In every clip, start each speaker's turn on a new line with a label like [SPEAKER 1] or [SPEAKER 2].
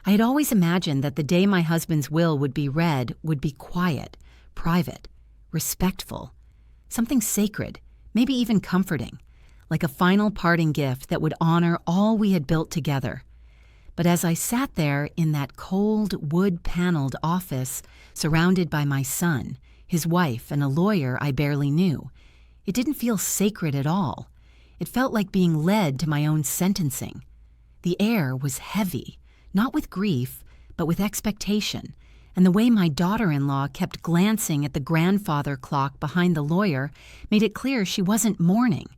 [SPEAKER 1] I had always imagined that the day my husband's will would be read would be quiet, private, respectful, something sacred, maybe even comforting, like a final parting gift that would honor all we had built together. But as I sat there in that cold, wood-paneled office, surrounded by my son, his wife, and a lawyer I barely knew, it didn't feel sacred at all. It felt like being led to my own sentencing. The air was heavy, not with grief, but with expectation, and the way my daughter-in-law kept glancing at the grandfather clock behind the lawyer made it clear she wasn't mourning.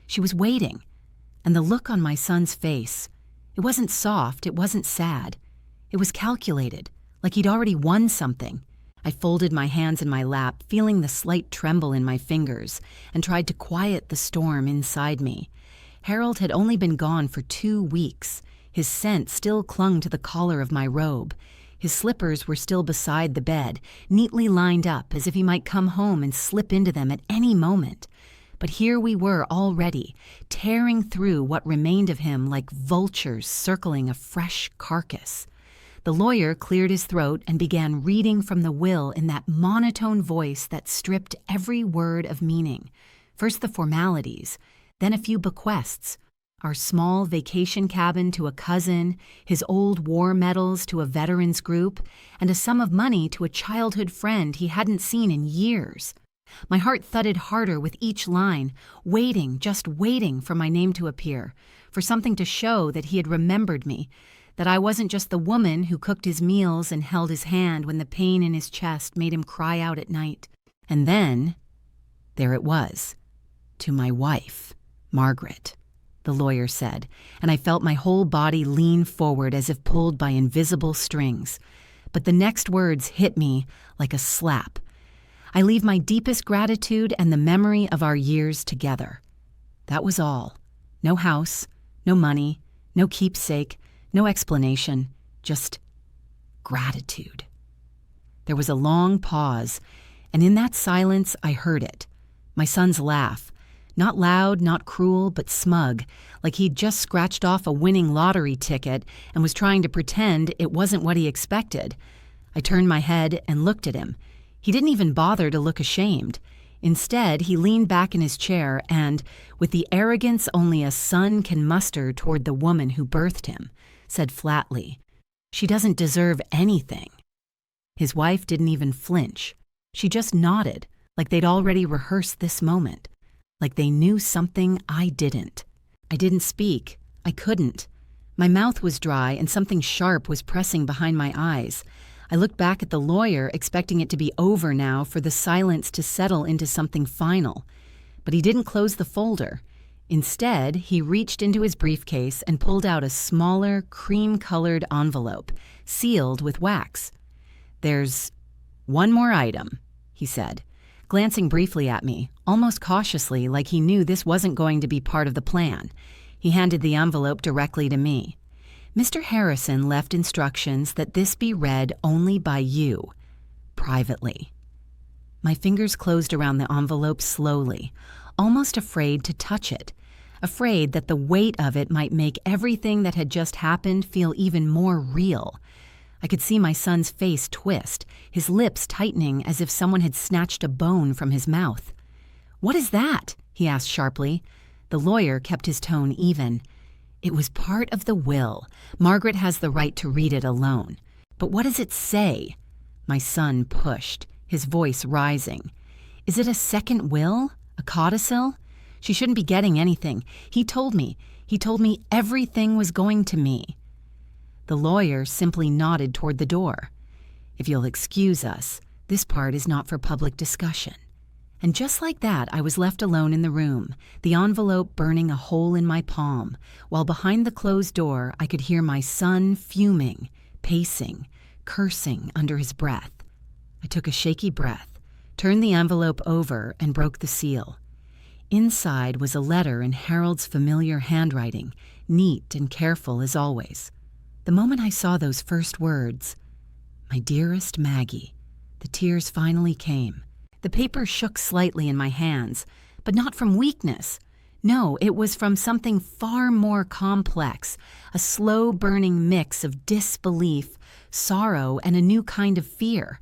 [SPEAKER 1] She was waiting. And the look on my son's face, it wasn't soft, it wasn't sad. It was calculated, like he'd already won something. I folded my hands in my lap, feeling the slight tremble in my fingers, and tried to quiet the storm inside me. Harold had only been gone for 2 weeks. His scent still clung to the collar of my robe. His slippers were still beside the bed, neatly lined up as if he might come home and slip into them at any moment. But here we were already, tearing through what remained of him like vultures circling a fresh carcass. The lawyer cleared his throat and began reading from the will in that monotone voice that stripped every word of meaning. First the formalities, then a few bequests. Our small vacation cabin to a cousin, his old war medals to a veterans group, and a sum of money to a childhood friend he hadn't seen in years. My heart thudded harder with each line, waiting, just waiting for my name to appear, for something to show that he had remembered me, that I wasn't just the woman who cooked his meals and held his hand when the pain in his chest made him cry out at night. And then, there it was, to my wife, Margaret, the lawyer said, and I felt my whole body lean forward as if pulled by invisible strings. But the next words hit me like a slap. I leave my deepest gratitude and the memory of our years together. That was all. No house, no money, no keepsake, no explanation, just gratitude. There was a long pause, and in that silence I heard it. My son's laugh. Not loud, not cruel, but smug, like he'd just scratched off a winning lottery ticket and was trying to pretend it wasn't what he expected. I turned my head and looked at him. He didn't even bother to look ashamed. Instead, he leaned back in his chair and, with the arrogance only a son can muster toward the woman who birthed him, said flatly, "She doesn't deserve anything." His wife didn't even flinch. She just nodded, like they'd already rehearsed this moment, like they knew something I didn't. I didn't speak. I couldn't. My mouth was dry and something sharp was pressing behind my eyes. I looked back at the lawyer, expecting it to be over now, for the silence to settle into something final. But he didn't close the folder. Instead, he reached into his briefcase and pulled out a smaller, cream-colored envelope, sealed with wax. "There's one more item," he said, glancing briefly at me, almost cautiously, like he knew this wasn't going to be part of the plan. He handed the envelope directly to me. "Mr. Harrison left instructions that this be read only by you, privately." My fingers closed around the envelope slowly, almost afraid to touch it, afraid that the weight of it might make everything that had just happened feel even more real. I could see my son's face twist, his lips tightening as if someone had snatched a bone from his mouth. "What is that?" he asked sharply. The lawyer kept his tone even. "It was part of the will. Margaret has the right to read it alone. But what does it say?" My son pushed, his voice rising. "Is it a second will? A codicil? She shouldn't be getting anything. He told me everything was going to me." The lawyer simply nodded toward the door. "If you'll excuse us, this part is not for public discussion." And just like that, I was left alone in the room, the envelope burning a hole in my palm, while behind the closed door I could hear my son fuming, pacing, cursing under his breath. I took a shaky breath, turned the envelope over, and broke the seal. Inside was a letter in Harold's familiar handwriting, neat and careful as always. The moment I saw those first words, "My dearest Maggie," the tears finally came. The paper shook slightly in my hands, but not from weakness. No, it was from something far more complex, a slow-burning mix of disbelief, sorrow, and a new kind of fear,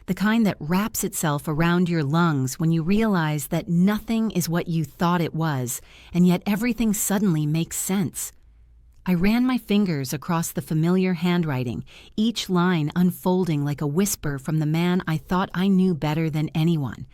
[SPEAKER 1] the kind that wraps itself around your lungs when you realize that nothing is what you thought it was, and yet everything suddenly makes sense. I ran my fingers across the familiar handwriting, each line unfolding like a whisper from the man I thought I knew better than anyone.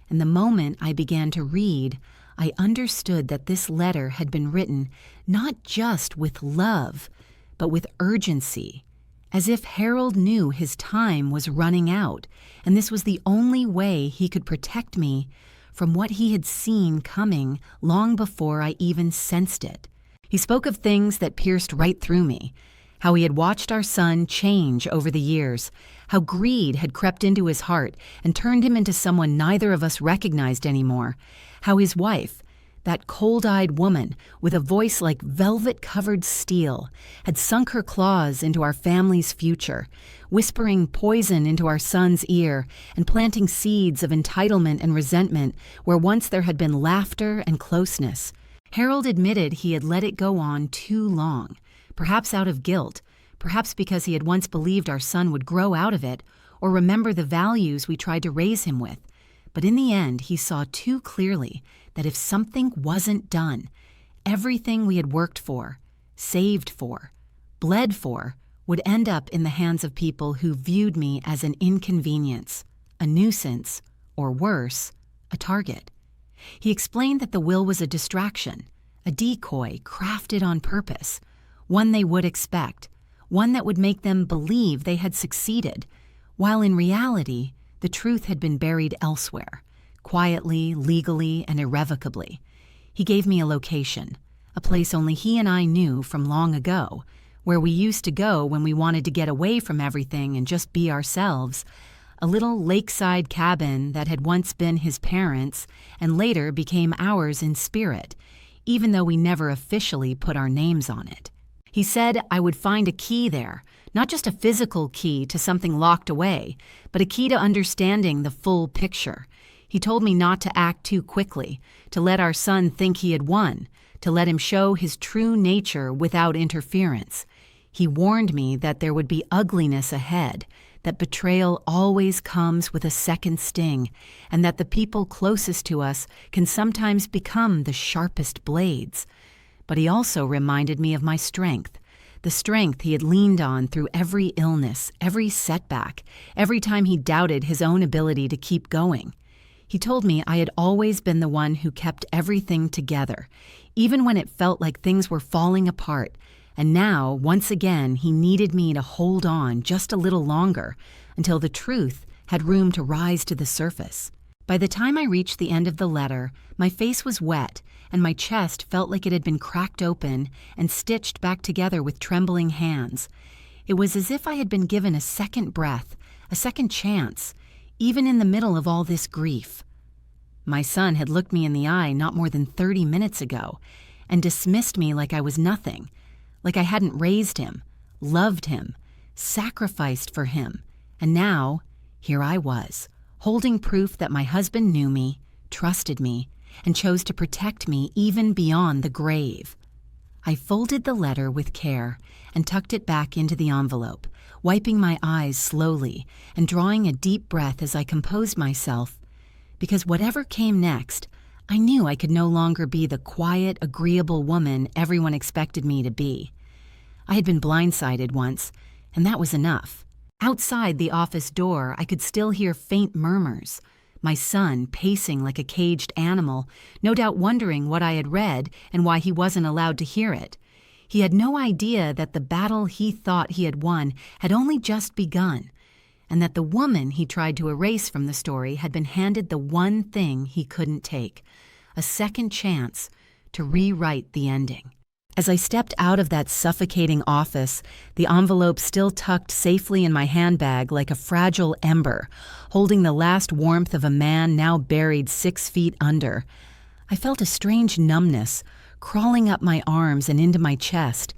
[SPEAKER 1] And the moment I began to read, I understood that this letter had been written not just with love, but with urgency, as if Harold knew his time was running out, and this was the only way he could protect me from what he had seen coming long before I even sensed it. He spoke of things that pierced right through me, how he had watched our son change over the years, how greed had crept into his heart and turned him into someone neither of us recognized anymore, how his wife, that cold-eyed woman with a voice like velvet-covered steel, had sunk her claws into our family's future, whispering poison into our son's ear and planting seeds of entitlement and resentment where once there had been laughter and closeness. Harold admitted he had let it go on too long, perhaps out of guilt, perhaps because he had once believed our son would grow out of it or remember the values we tried to raise him with. But in the end, he saw too clearly that if something wasn't done, everything we had worked for, saved for, bled for, would end up in the hands of people who viewed me as an inconvenience, a nuisance, or worse, a target. He explained that the will was a distraction, a decoy crafted on purpose, one they would expect, one that would make them believe they had succeeded, while in reality, the truth had been buried elsewhere, quietly, legally, and irrevocably. He gave me a location, a place only he and I knew from long ago, where we used to go when we wanted to get away from everything and just be ourselves, a little lakeside cabin that had once been his parents' and later became ours in spirit, even though we never officially put our names on it. He said I would find a key there, not just a physical key to something locked away, but a key to understanding the full picture. He told me not to act too quickly, to let our son think he had won, to let him show his true nature without interference. He warned me that there would be ugliness ahead, that betrayal always comes with a second sting, and that the people closest to us can sometimes become the sharpest blades. But he also reminded me of my strength, the strength he had leaned on through every illness, every setback, every time he doubted his own ability to keep going. He told me I had always been the one who kept everything together, even when it felt like things were falling apart. And now, once again, he needed me to hold on just a little longer until the truth had room to rise to the surface. By the time I reached the end of the letter, my face was wet and my chest felt like it had been cracked open and stitched back together with trembling hands. It was as if I had been given a second breath, a second chance, even in the middle of all this grief. My son had looked me in the eye not more than 30 minutes ago and dismissed me like I was nothing, like I hadn't raised him, loved him, sacrificed for him, and now, here I was, holding proof that my husband knew me, trusted me, and chose to protect me even beyond the grave. I folded the letter with care and tucked it back into the envelope, wiping my eyes slowly and drawing a deep breath as I composed myself, because whatever came next, I knew I could no longer be the quiet, agreeable woman everyone expected me to be. I had been blindsided once, and that was enough. Outside the office door, I could still hear faint murmurs. My son pacing like a caged animal, no doubt wondering what I had read and why he wasn't allowed to hear it. He had no idea that the battle he thought he had won had only just begun, and that the woman he tried to erase from the story had been handed the one thing he couldn't take, a second chance to rewrite the ending. As I stepped out of that suffocating office, the envelope still tucked safely in my handbag like a fragile ember, holding the last warmth of a man now buried 6 feet under, I felt a strange numbness crawling up my arms and into my chest,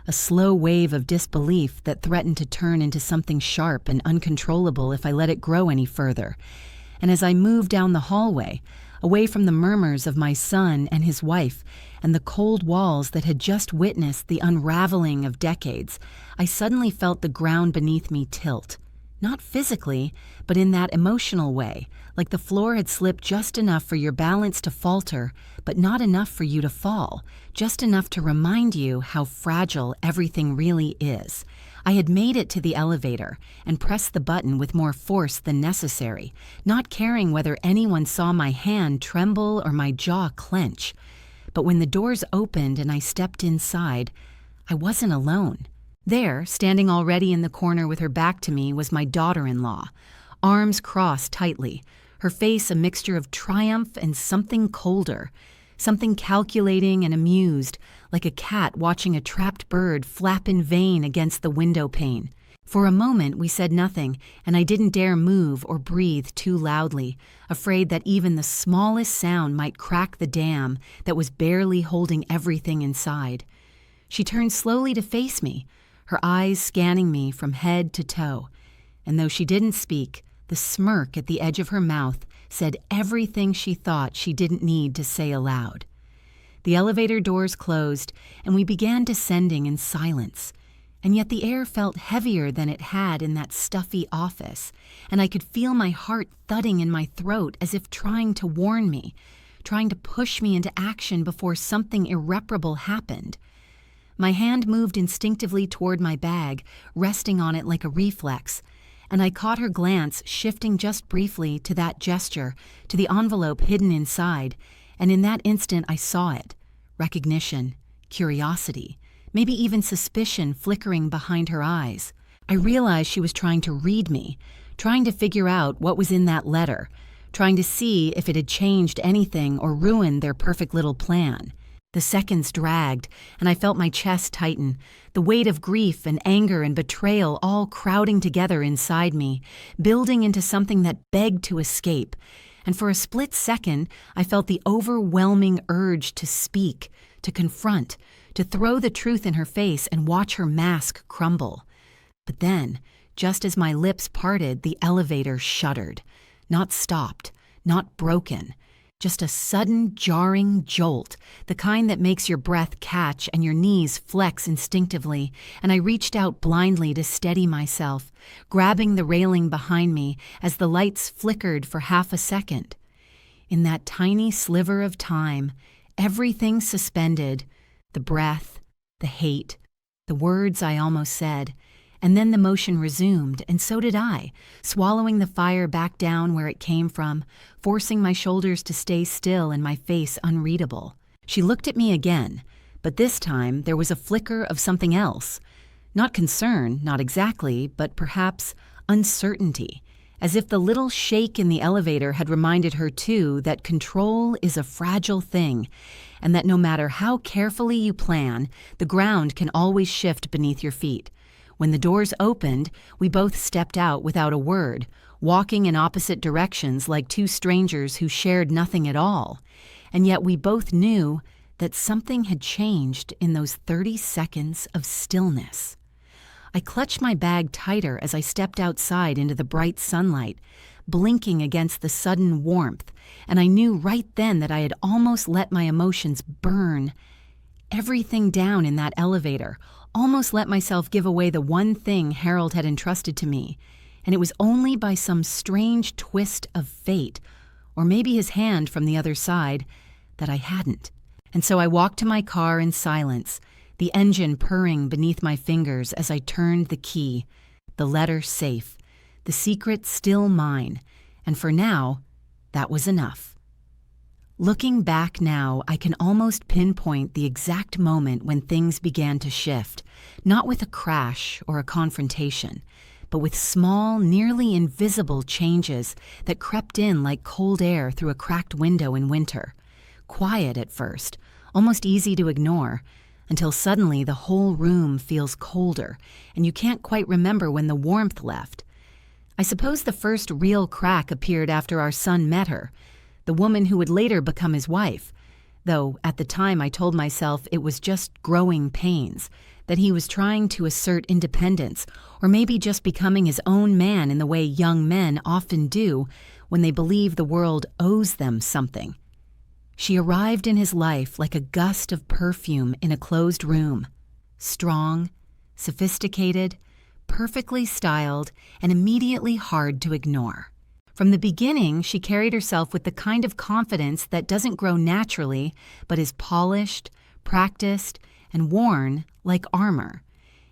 [SPEAKER 1] a slow wave of disbelief that threatened to turn into something sharp and uncontrollable if I let it grow any further. And as I moved down the hallway, away from the murmurs of my son and his wife and the cold walls that had just witnessed the unraveling of decades. I suddenly felt the ground beneath me tilt. Not physically, but in that emotional way, like the floor had slipped just enough for your balance to falter, but not enough for you to fall, just enough to remind you how fragile everything really is. I had made it to the elevator and pressed the button with more force than necessary, not caring whether anyone saw my hand tremble or my jaw clench. But when the doors opened and I stepped inside, I wasn't alone. There, standing already in the corner with her back to me, was my daughter-in-law, arms crossed tightly, her face a mixture of triumph and something colder, something calculating and amused, like a cat watching a trapped bird flap in vain against the window pane. For a moment we said nothing, and I didn't dare move or breathe too loudly, afraid that even the smallest sound might crack the dam that was barely holding everything inside. She turned slowly to face me, her eyes scanning me from head to toe, and though she didn't speak, the smirk at the edge of her mouth said everything she thought she didn't need to say aloud. The elevator doors closed, and we began descending in silence, and yet the air felt heavier than it had in that stuffy office, and I could feel my heart thudding in my throat as if trying to warn me, trying to push me into action before something irreparable happened. My hand moved instinctively toward my bag, resting on it like a reflex, and I caught her glance shifting just briefly to that gesture, to the envelope hidden inside, and in that instant I saw it. Recognition, curiosity, maybe even suspicion flickering behind her eyes. I realized she was trying to read me, trying to figure out what was in that letter, trying to see if it had changed anything or ruined their perfect little plan. The seconds dragged, and I felt my chest tighten, the weight of grief and anger and betrayal all crowding together inside me, building into something that begged to escape. And for a split second, I felt the overwhelming urge to speak, to confront, to throw the truth in her face and watch her mask crumble. But then, just as my lips parted, the elevator shuddered. Not stopped, not broken. Just a sudden, jarring jolt, the kind that makes your breath catch and your knees flex instinctively, and I reached out blindly to steady myself, grabbing the railing behind me as the lights flickered for half a second. In that tiny sliver of time, everything suspended, the breath, the hate, the words I almost said, and then the motion resumed, and so did I, swallowing the fire back down where it came from, forcing my shoulders to stay still and my face unreadable. She looked at me again, but this time there was a flicker of something else. Not concern, not exactly, but perhaps uncertainty, as if the little shake in the elevator had reminded her too that control is a fragile thing, and that no matter how carefully you plan, the ground can always shift beneath your feet. When the doors opened, we both stepped out without a word, walking in opposite directions like two strangers who shared nothing at all. And yet we both knew that something had changed in those 30 seconds of stillness. I clutched my bag tighter as I stepped outside into the bright sunlight, blinking against the sudden warmth, and I knew right then that I had almost let my emotions burn everything down in that elevator, almost let myself give away the one thing Harold had entrusted to me, and it was only by some strange twist of fate, or maybe his hand from the other side, that I hadn't. And so I walked to my car in silence, the engine purring beneath my fingers as I turned the key, the letter safe, the secret still mine, and for now, that was enough. Looking back now, I can almost pinpoint the exact moment when things began to shift, not with a crash or a confrontation, but with small, nearly invisible changes that crept in like cold air through a cracked window in winter. Quiet at first, almost easy to ignore, until suddenly the whole room feels colder, and you can't quite remember when the warmth left. I suppose the first real crack appeared after our son met her, the woman who would later become his wife, though at the time I told myself it was just growing pains, that he was trying to assert independence, or maybe just becoming his own man in the way young men often do when they believe the world owes them something. She arrived in his life like a gust of perfume in a closed room, strong, sophisticated, perfectly styled, and immediately hard to ignore. From the beginning, she carried herself with the kind of confidence that doesn't grow naturally, but is polished, practiced, and worn like armor.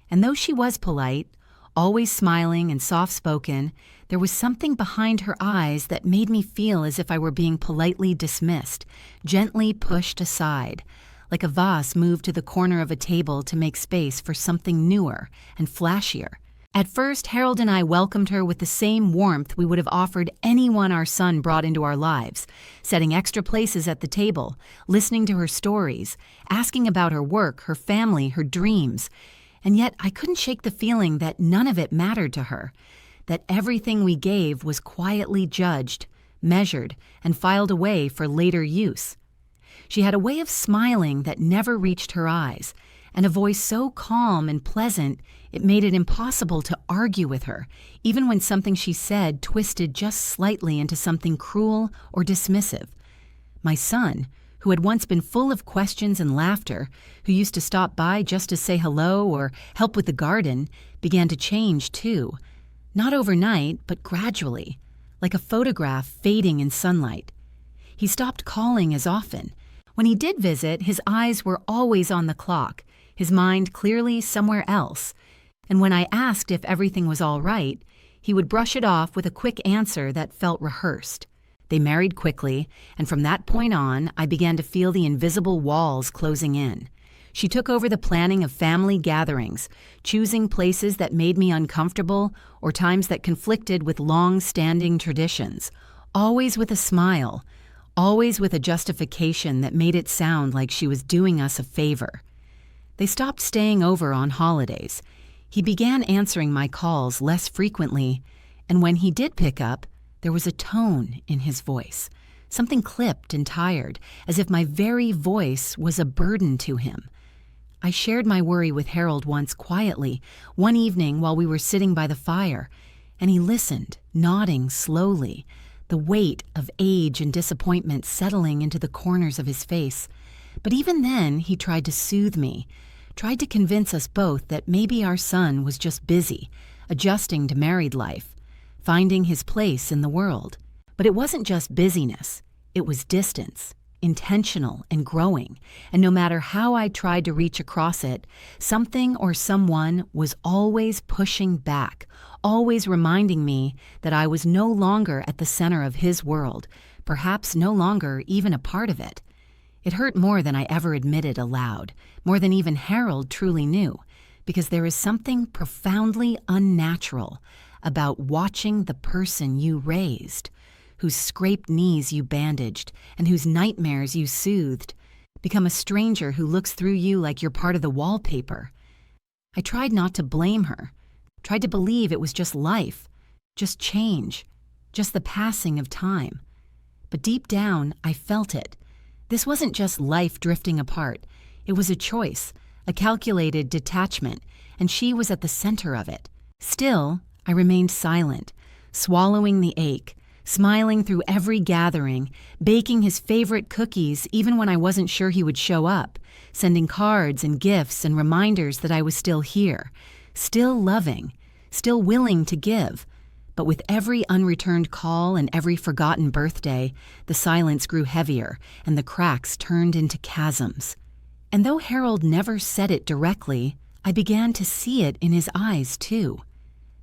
[SPEAKER 1] And though she was polite, always smiling and soft-spoken, there was something behind her eyes that made me feel as if I were being politely dismissed, gently pushed aside, like a vase moved to the corner of a table to make space for something newer and flashier. At first, Harold and I welcomed her with the same warmth we would have offered anyone our son brought into our lives, setting extra places at the table, listening to her stories, asking about her work, her family, her dreams. And yet I couldn't shake the feeling that none of it mattered to her, that everything we gave was quietly judged, measured, and filed away for later use. She had a way of smiling that never reached her eyes, and a voice so calm and pleasant it made it impossible to argue with her, even when something she said twisted just slightly into something cruel or dismissive. My son, who had once been full of questions and laughter, who used to stop by just to say hello or help with the garden, began to change too. Not overnight, but gradually, like a photograph fading in sunlight. He stopped calling as often. When he did visit, his eyes were always on the clock, his mind clearly somewhere else. And when I asked if everything was all right, he would brush it off with a quick answer that felt rehearsed. They married quickly, and from that point on, I began to feel the invisible walls closing in. She took over the planning of family gatherings, choosing places that made me uncomfortable or times that conflicted with long-standing traditions, always with a smile, always with a justification that made it sound like she was doing us a favor. They stopped staying over on holidays. He began answering my calls less frequently, and when he did pick up, there was a tone in his voice, something clipped and tired, as if my very voice was a burden to him. I shared my worry with Harold once quietly, one evening while we were sitting by the fire, and he listened, nodding slowly, the weight of age and disappointment settling into the corners of his face. But even then, he tried to soothe me, tried to convince us both that maybe our son was just busy, adjusting to married life, finding his place in the world. But it wasn't just busyness, it was distance, intentional and growing, and no matter how I tried to reach across it, something or someone was always pushing back, always reminding me that I was no longer at the center of his world, perhaps no longer even a part of it. It hurt more than I ever admitted aloud, more than even Harold truly knew, because there is something profoundly unnatural about watching the person you raised, whose scraped knees you bandaged, and whose nightmares you soothed, become a stranger who looks through you like you're part of the wallpaper. I tried not to blame her, tried to believe it was just life, just change, just the passing of time. But deep down, I felt it. This wasn't just life drifting apart. It was a choice, a calculated detachment, and she was at the center of it. Still, I remained silent, swallowing the ache, smiling through every gathering, baking his favorite cookies even when I wasn't sure he would show up, sending cards and gifts and reminders that I was still here, still loving, still willing to give. But with every unreturned call and every forgotten birthday, the silence grew heavier and the cracks turned into chasms. And though Harold never said it directly, I began to see it in his eyes too.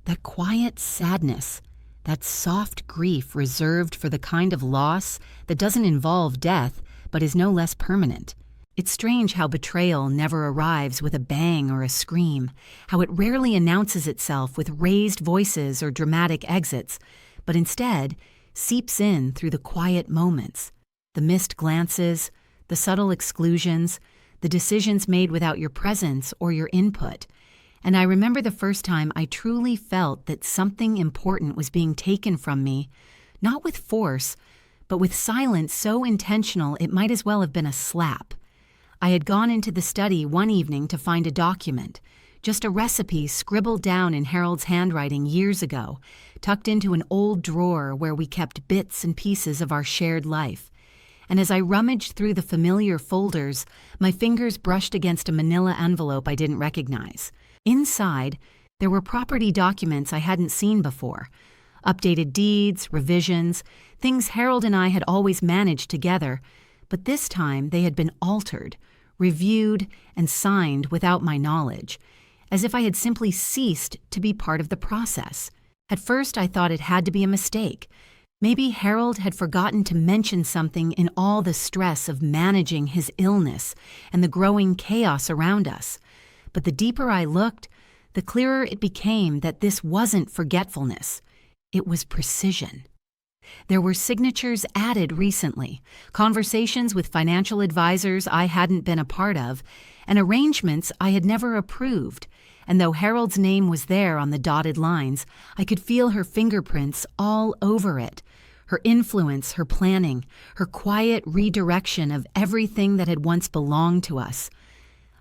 [SPEAKER 1] That quiet sadness, that soft grief reserved for the kind of loss that doesn't involve death but is no less permanent. It's strange how betrayal never arrives with a bang or a scream, how it rarely announces itself with raised voices or dramatic exits, but instead seeps in through the quiet moments, the missed glances, the subtle exclusions, the decisions made without your presence or your input. And I remember the first time I truly felt that something important was being taken from me, not with force, but with silence so intentional it might as well have been a slap. I had gone into the study one evening to find a document, just a recipe scribbled down in Harold's handwriting years ago, tucked into an old drawer where we kept bits and pieces of our shared life. And as I rummaged through the familiar folders, my fingers brushed against a manila envelope I didn't recognize. Inside, there were property documents I hadn't seen before. Updated deeds, revisions, things Harold and I had always managed together, but this time they had been altered, reviewed, and signed without my knowledge, as if I had simply ceased to be part of the process. At first I thought it had to be a mistake. Maybe Harold had forgotten to mention something in all the stress of managing his illness and the growing chaos around us. But the deeper I looked, the clearer it became that this wasn't forgetfulness. It was precision. There were signatures added recently, conversations with financial advisors I hadn't been a part of, and arrangements I had never approved. And though Harold's name was there on the dotted lines, I could feel her fingerprints all over it. Her influence, her planning, her quiet redirection of everything that had once belonged to us.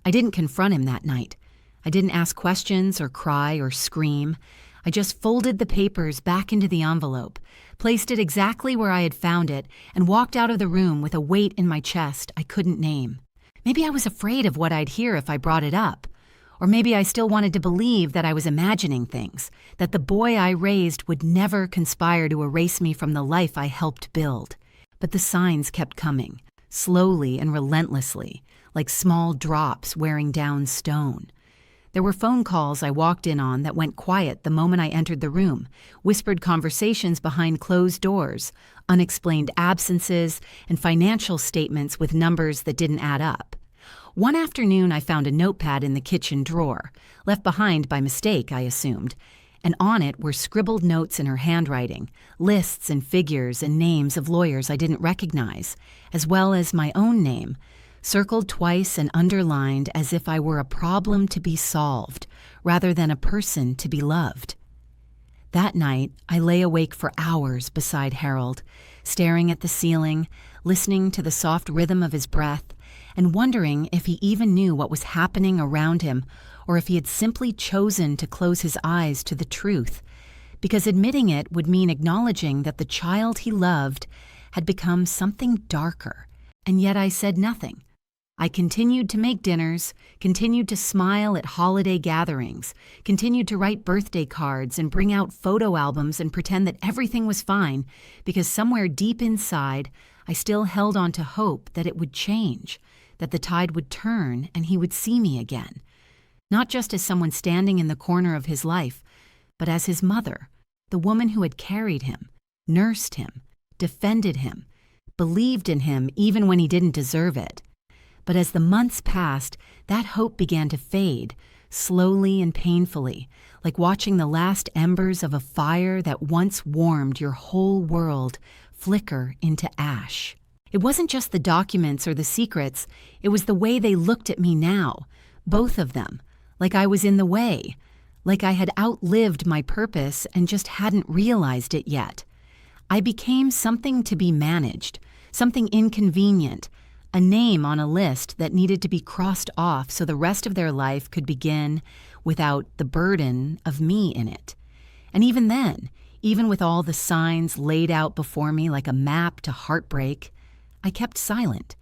[SPEAKER 1] I didn't confront him that night. I didn't ask questions or cry or scream. I just folded the papers back into the envelope, placed it exactly where I had found it, and walked out of the room with a weight in my chest I couldn't name. Maybe I was afraid of what I'd hear if I brought it up. Or maybe I still wanted to believe that I was imagining things, that the boy I raised would never conspire to erase me from the life I helped build. But the signs kept coming, slowly and relentlessly, like small drops wearing down stone. There were phone calls I walked in on that went quiet the moment I entered the room, whispered conversations behind closed doors, unexplained absences, and financial statements with numbers that didn't add up. One afternoon, I found a notepad in the kitchen drawer, left behind by mistake, I assumed, and on it were scribbled notes in her handwriting, lists and figures and names of lawyers I didn't recognize, as well as my own name, circled twice and underlined as if I were a problem to be solved, rather than a person to be loved. That night, I lay awake for hours beside Harold, staring at the ceiling, listening to the soft rhythm of his breath, and wondering if he even knew what was happening around him, or if he had simply chosen to close his eyes to the truth, because admitting it would mean acknowledging that the child he loved had become something darker. And yet I said nothing. I continued to make dinners, continued to smile at holiday gatherings, continued to write birthday cards and bring out photo albums and pretend that everything was fine, because somewhere deep inside, I still held on to hope that it would change, that the tide would turn and he would see me again. Not just as someone standing in the corner of his life, but as his mother, the woman who had carried him, nursed him, defended him, believed in him even when he didn't deserve it. But as the months passed, that hope began to fade, slowly and painfully, like watching the last embers of a fire that once warmed your whole world flicker into ash. It wasn't just the documents or the secrets, it was the way they looked at me now, both of them, like I was in the way, like I had outlived my purpose and just hadn't realized it yet. I became something to be managed, something inconvenient, a name on a list that needed to be crossed off so the rest of their life could begin without the burden of me in it. And even then, even with all the signs laid out before me like a map to heartbreak, I kept silent.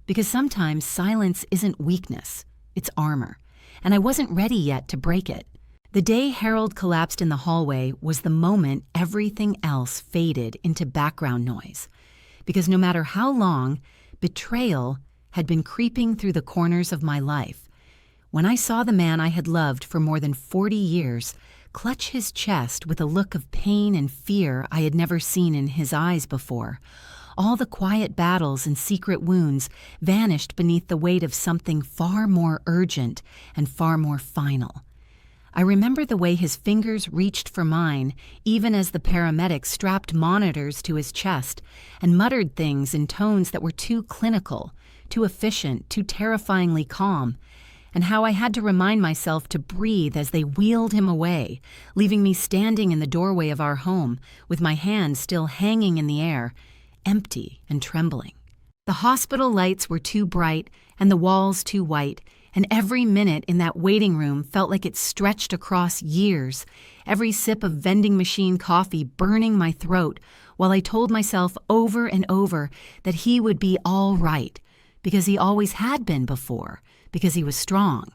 [SPEAKER 1] Because sometimes silence isn't weakness, it's armor, and I wasn't ready yet to break it. The day Harold collapsed in the hallway was the moment everything else faded into background noise. Because no matter how long, betrayal had been creeping through the corners of my life. When I saw the man I had loved for more than 40 years clutch his chest with a look of pain and fear I had never seen in his eyes before, all the quiet battles and secret wounds vanished beneath the weight of something far more urgent and far more final. I remember the way his fingers reached for mine, even as the paramedic strapped monitors to his chest and muttered things in tones that were too clinical, too efficient, too terrifyingly calm, and how I had to remind myself to breathe as they wheeled him away, leaving me standing in the doorway of our home with my hands still hanging in the air, empty and trembling. The hospital lights were too bright and the walls too white, And every minute in that waiting room felt like it stretched across years, every sip of vending machine coffee burning my throat, while I told myself over and over that he would be all right, because he always had been before, because he was strong,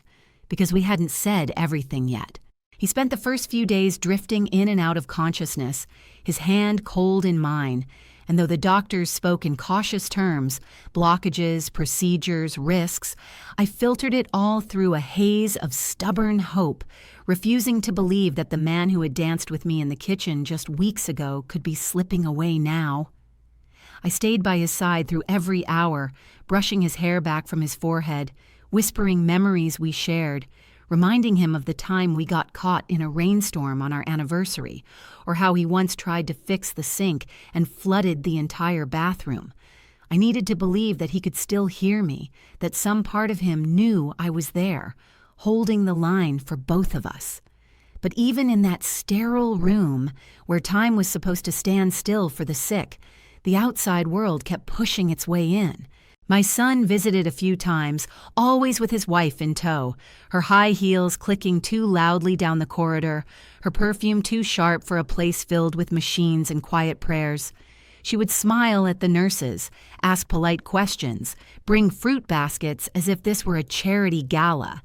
[SPEAKER 1] because we hadn't said everything yet. He spent the first few days drifting in and out of consciousness, his hand cold in mine, and though the doctors spoke in cautious terms, blockages, procedures, risks, I filtered it all through a haze of stubborn hope, refusing to believe that the man who had danced with me in the kitchen just weeks ago could be slipping away now. I stayed by his side through every hour, brushing his hair back from his forehead, whispering memories we shared, reminding him of the time we got caught in a rainstorm on our anniversary, or how he once tried to fix the sink and flooded the entire bathroom. I needed to believe that he could still hear me, that some part of him knew I was there, holding the line for both of us. But even in that sterile room, where time was supposed to stand still for the sick, the outside world kept pushing its way in. My son visited a few times, always with his wife in tow, her high heels clicking too loudly down the corridor, her perfume too sharp for a place filled with machines and quiet prayers. She would smile at the nurses, ask polite questions, bring fruit baskets as if this were a charity gala.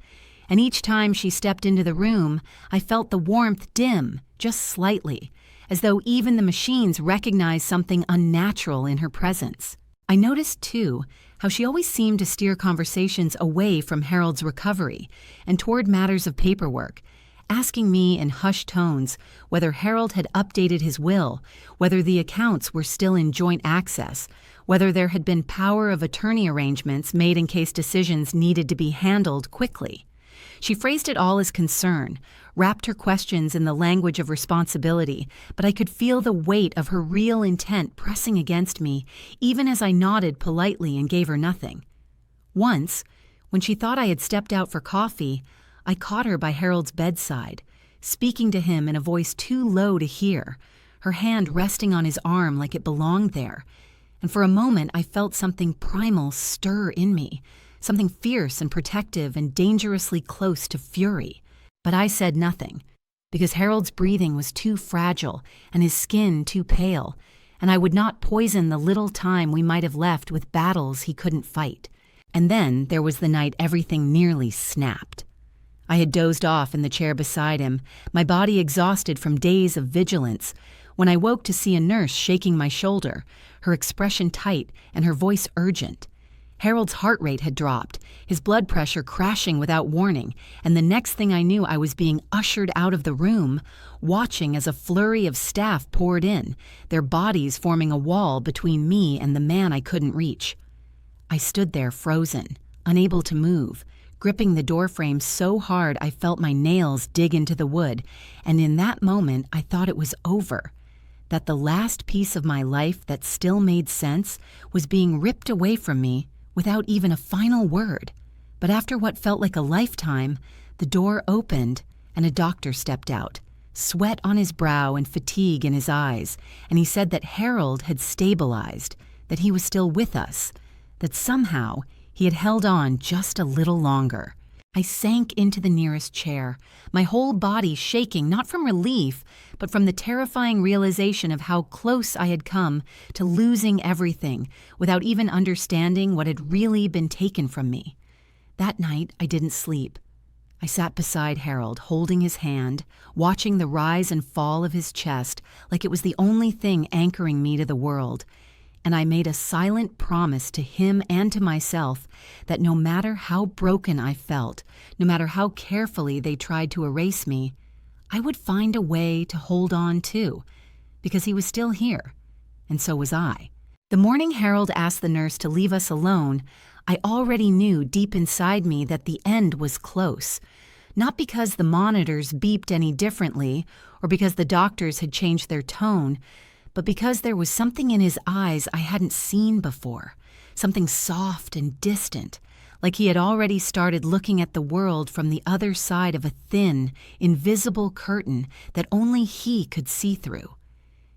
[SPEAKER 1] And each time she stepped into the room, I felt the warmth dim, just slightly, as though even the machines recognized something unnatural in her presence. I noticed, too, how she always seemed to steer conversations away from Harold's recovery and toward matters of paperwork, asking me in hushed tones whether Harold had updated his will, whether the accounts were still in joint access, whether there had been power of attorney arrangements made in case decisions needed to be handled quickly. She phrased it all as concern, wrapped her questions in the language of responsibility, but I could feel the weight of her real intent pressing against me, even as I nodded politely and gave her nothing. Once, when she thought I had stepped out for coffee, I caught her by Harold's bedside, speaking to him in a voice too low to hear, her hand resting on his arm like it belonged there. And for a moment I felt something primal stir in me, something fierce and protective and dangerously close to fury. But I said nothing, because Harold's breathing was too fragile and his skin too pale, and I would not poison the little time we might have left with battles he couldn't fight. And then there was the night everything nearly snapped. I had dozed off in the chair beside him, my body exhausted from days of vigilance, when I woke to see a nurse shaking my shoulder, her expression tight and her voice urgent. Harold's heart rate had dropped, his blood pressure crashing without warning, and the next thing I knew I was being ushered out of the room, watching as a flurry of staff poured in, their bodies forming a wall between me and the man I couldn't reach. I stood there frozen, unable to move, gripping the doorframe so hard I felt my nails dig into the wood, and in that moment I thought it was over, that the last piece of my life that still made sense was being ripped away from me without even a final word. But after what felt like a lifetime, the door opened and a doctor stepped out, sweat on his brow and fatigue in his eyes, and he said that Harold had stabilized, that he was still with us, that somehow he had held on just a little longer. I sank into the nearest chair, my whole body shaking not from relief, but from the terrifying realization of how close I had come to losing everything without even understanding what had really been taken from me. That night, I didn't sleep. I sat beside Harold, holding his hand, watching the rise and fall of his chest like it was the only thing anchoring me to the world. And I made a silent promise to him and to myself that no matter how broken I felt, no matter how carefully they tried to erase me, I would find a way to hold on too, because he was still here, and so was I. The morning Harold asked the nurse to leave us alone, I already knew deep inside me that the end was close, not because the monitors beeped any differently or because the doctors had changed their tone, but because there was something in his eyes I hadn't seen before, something soft and distant, like he had already started looking at the world from the other side of a thin, invisible curtain that only he could see through.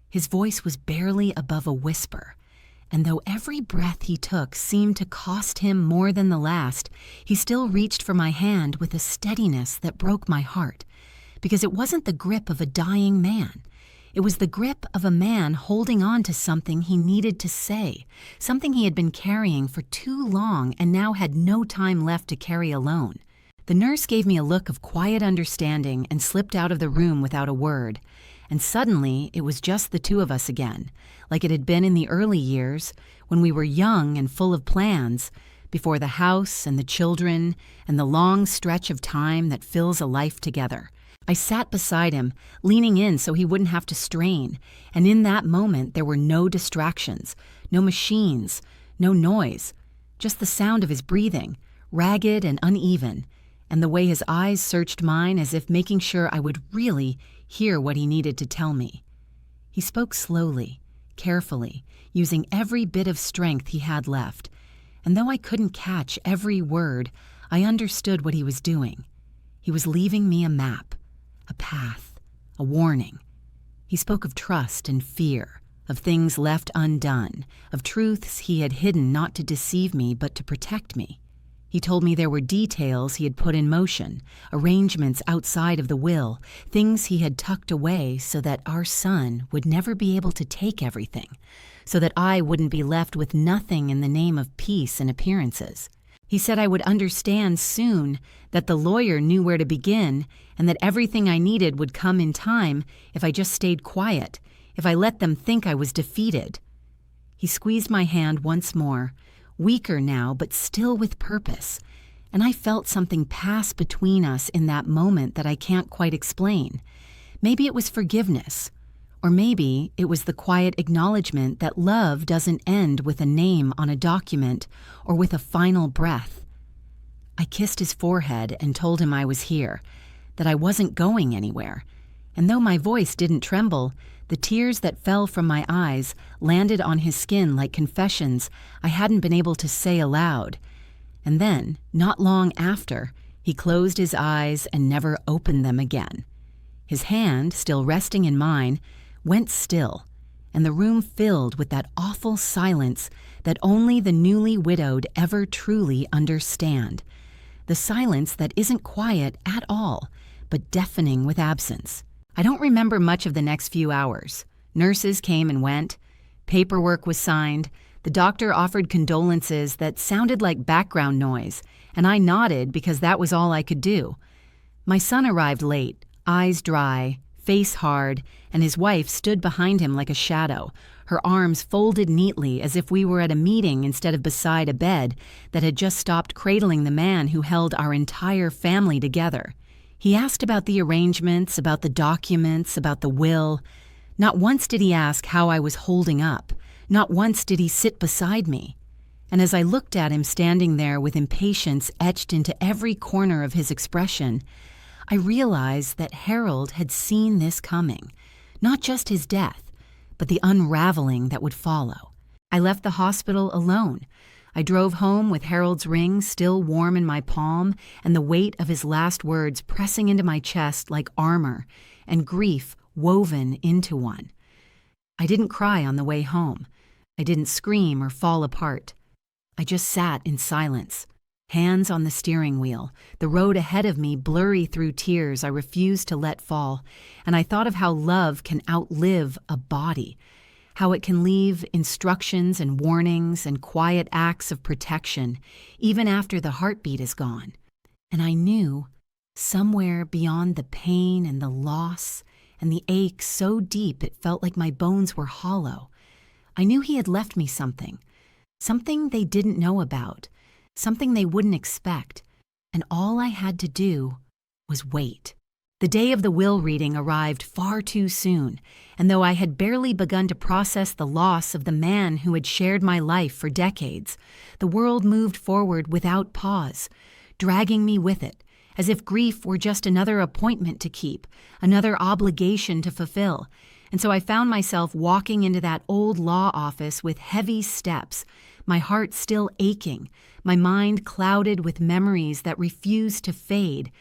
[SPEAKER 1] His voice was barely above a whisper, And though every breath he took seemed to cost him more than the last, he still reached for my hand with a steadiness that broke my heart, because it wasn't the grip of a dying man. It was the grip of a man holding on to something he needed to say, something he had been carrying for too long and now had no time left to carry alone. The nurse gave me a look of quiet understanding and slipped out of the room without a word. And suddenly, it was just the two of us again, like it had been in the early years, when we were young and full of plans, before the house and the children and the long stretch of time that fills a life together. I sat beside him, leaning in so he wouldn't have to strain, and in that moment there were no distractions, no machines, no noise, just the sound of his breathing, ragged and uneven, and the way his eyes searched mine as if making sure I would really hear what he needed to tell me. He spoke slowly, carefully, using every bit of strength he had left, and though I couldn't catch every word, I understood what he was doing. He was leaving me a map, a path, a warning. He spoke of trust and fear, of things left undone, of truths he had hidden not to deceive me but to protect me. He told me there were details he had put in motion, arrangements outside of the will, things he had tucked away so that our son would never be able to take everything, so that I wouldn't be left with nothing in the name of peace and appearances. He said I would understand soon, that the lawyer knew where to begin, and that everything I needed would come in time if I just stayed quiet, if I let them think I was defeated. He squeezed my hand once more, weaker now, but still with purpose, and I felt something pass between us in that moment that I can't quite explain. Maybe it was forgiveness, or maybe it was the quiet acknowledgement that love doesn't end with a name on a document or with a final breath. I kissed his forehead and told him I was here, that I wasn't going anywhere, and though my voice didn't tremble, the tears that fell from my eyes landed on his skin like confessions I hadn't been able to say aloud. And then, not long after, he closed his eyes and never opened them again. His hand, still resting in mine, went still, and the room filled with that awful silence that only the newly widowed ever truly understand. The silence that isn't quiet at all, but deafening with absence. I don't remember much of the next few hours. Nurses came and went. Paperwork was signed. The doctor offered condolences that sounded like background noise, and I nodded because that was all I could do. My son arrived late, eyes dry, face hard, and his wife stood behind him like a shadow, her arms folded neatly as if we were at a meeting instead of beside a bed that had just stopped cradling the man who held our entire family together. He asked about the arrangements, about the documents, about the will. Not once did he ask how I was holding up. Not once did he sit beside me. And as I looked at him standing there with impatience etched into every corner of his expression, I realized that Harold had seen this coming. Not just his death, but the unraveling that would follow. I left the hospital alone. I drove home with Harold's ring still warm in my palm and the weight of his last words pressing into my chest like armor and grief woven into one. I didn't cry on the way home. I didn't scream or fall apart. I just sat in silence, hands on the steering wheel, the road ahead of me blurry through tears I refused to let fall, and I thought of how love can outlive a body, how it can leave instructions and warnings and quiet acts of protection even after the heartbeat is gone. And I knew, somewhere beyond the pain and the loss and the ache so deep it felt like my bones were hollow, I knew he had left me something they didn't know about, something they wouldn't expect, and all I had to do was wait. The day of the will reading arrived far too soon, and though I had barely begun to process the loss of the man who had shared my life for decades, the world moved forward without pause, dragging me with it, as if grief were just another appointment to keep, another obligation to fulfill. And so I found myself walking into that old law office with heavy steps, my heart still aching, my mind clouded with memories that refused to fade,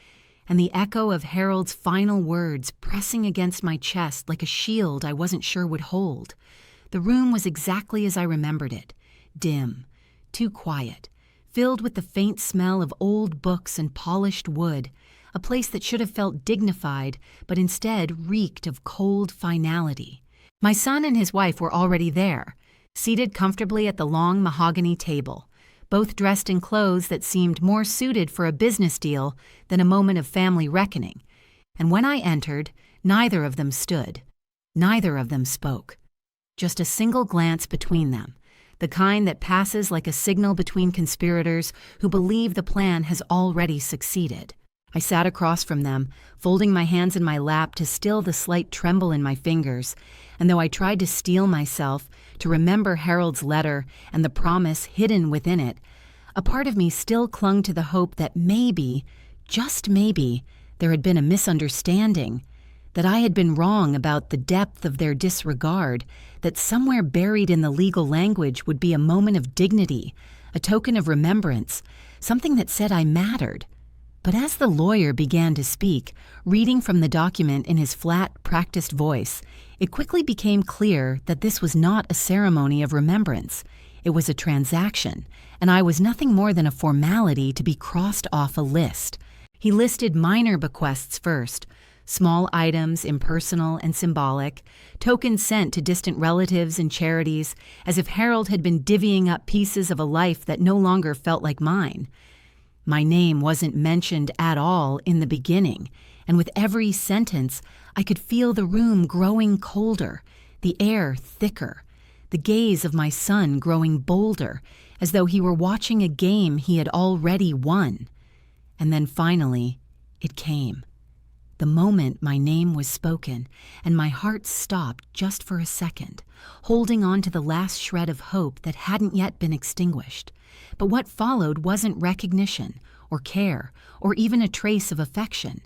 [SPEAKER 1] and the echo of Harold's final words pressing against my chest like a shield I wasn't sure would hold. The room was exactly as I remembered it, dim, too quiet, filled with the faint smell of old books and polished wood, a place that should have felt dignified, but instead reeked of cold finality. My son and his wife were already there, seated comfortably at the long mahogany table, both dressed in clothes that seemed more suited for a business deal than a moment of family reckoning. And when I entered, neither of them stood. Neither of them spoke. Just a single glance between them, the kind that passes like a signal between conspirators who believe the plan has already succeeded. I sat across from them, folding my hands in my lap to still the slight tremble in my fingers, and though I tried to steel myself to remember Harold's letter and the promise hidden within it, a part of me still clung to the hope that maybe, just maybe, there had been a misunderstanding, that I had been wrong about the depth of their disregard, that somewhere buried in the legal language would be a moment of dignity, a token of remembrance, something that said I mattered. But as the lawyer began to speak, reading from the document in his flat, practiced voice, it quickly became clear that this was not a ceremony of remembrance. It was a transaction, and I was nothing more than a formality to be crossed off a list. He listed minor bequests first, small items, impersonal and symbolic, tokens sent to distant relatives and charities, as if Harold had been divvying up pieces of a life that no longer felt like mine. My name wasn't mentioned at all in the beginning, and with every sentence, I could feel the room growing colder, the air thicker, the gaze of my son growing bolder, as though he were watching a game he had already won. And then finally, it came. The moment my name was spoken, and my heart stopped just for a second, holding on to the last shred of hope that hadn't yet been extinguished. But what followed wasn't recognition, or care, or even a trace of affection.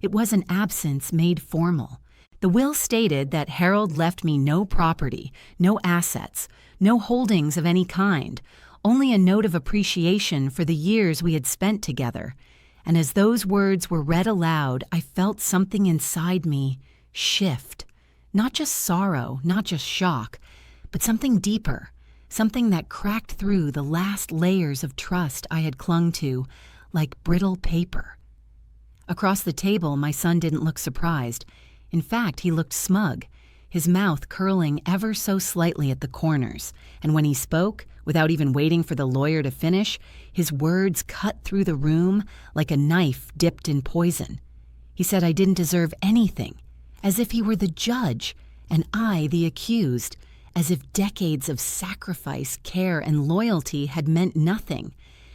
[SPEAKER 1] It was an absence made formal. The will stated that Harold left me no property, no assets, no holdings of any kind, only a note of appreciation for the years we had spent together. And as those words were read aloud, I felt something inside me shift. Not just sorrow, not just shock, but something deeper, something that cracked through the last layers of trust I had clung to, like brittle paper. Across the table, my son didn't look surprised. In fact, he looked smug, his mouth curling ever so slightly at the corners, and when he spoke, without even waiting for the lawyer to finish, his words cut through the room like a knife dipped in poison. He said I didn't deserve anything, as if he were the judge and I the accused, as if decades of sacrifice, care, and loyalty had meant nothing,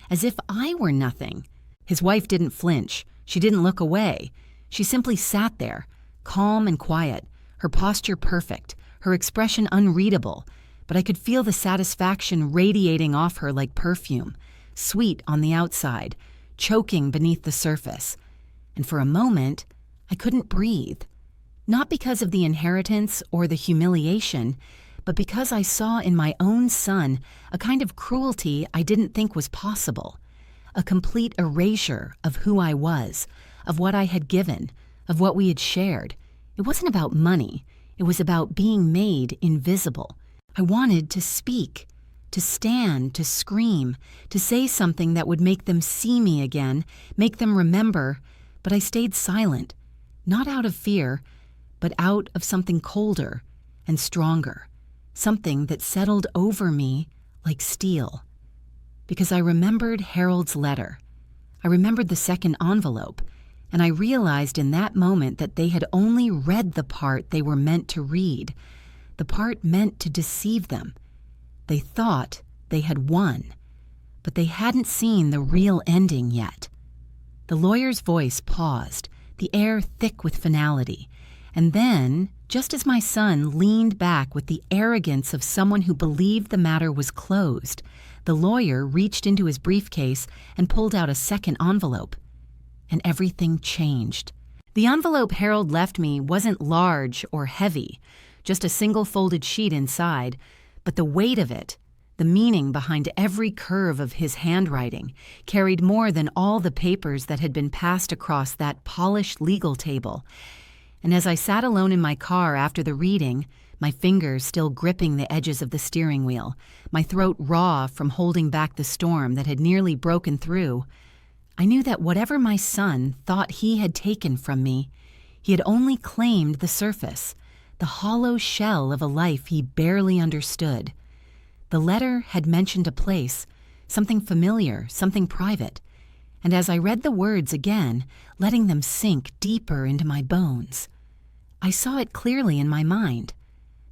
[SPEAKER 1] as if I were nothing. His wife didn't flinch. She didn't look away. She simply sat there, calm and quiet, her posture perfect, her expression unreadable, but I could feel the satisfaction radiating off her like perfume, sweet on the outside, choking beneath the surface. And for a moment, I couldn't breathe. Not because of the inheritance or the humiliation, but because I saw in my own son a kind of cruelty I didn't think was possible, a complete erasure of who I was, of what I had given, of what we had shared. It wasn't about money. It was about being made invisible. I wanted to speak, to stand, to scream, to say something that would make them see me again, make them remember, but I stayed silent, not out of fear, but out of something colder and stronger, something that settled over me like steel. Because I remembered Harold's letter. I remembered the second envelope, and I realized in that moment that they had only read the part they were meant to read, the part meant to deceive them. They thought they had won, but they hadn't seen the real ending yet. The lawyer's voice paused, the air thick with finality, and then, just as my son leaned back with the arrogance of someone who believed the matter was closed, the lawyer reached into his briefcase and pulled out a second envelope. And everything changed. The envelope Harold left me wasn't large or heavy, just a single folded sheet inside, but the weight of it, the meaning behind every curve of his handwriting, carried more than all the papers that had been passed across that polished legal table. And as I sat alone in my car after the reading, my fingers still gripping the edges of the steering wheel, my throat raw from holding back the storm that had nearly broken through. I knew that whatever my son thought he had taken from me, he had only claimed the surface, the hollow shell of a life he barely understood. The letter had mentioned a place, something familiar, something private, and as I read the words again, letting them sink deeper into my bones, I saw it clearly in my mind.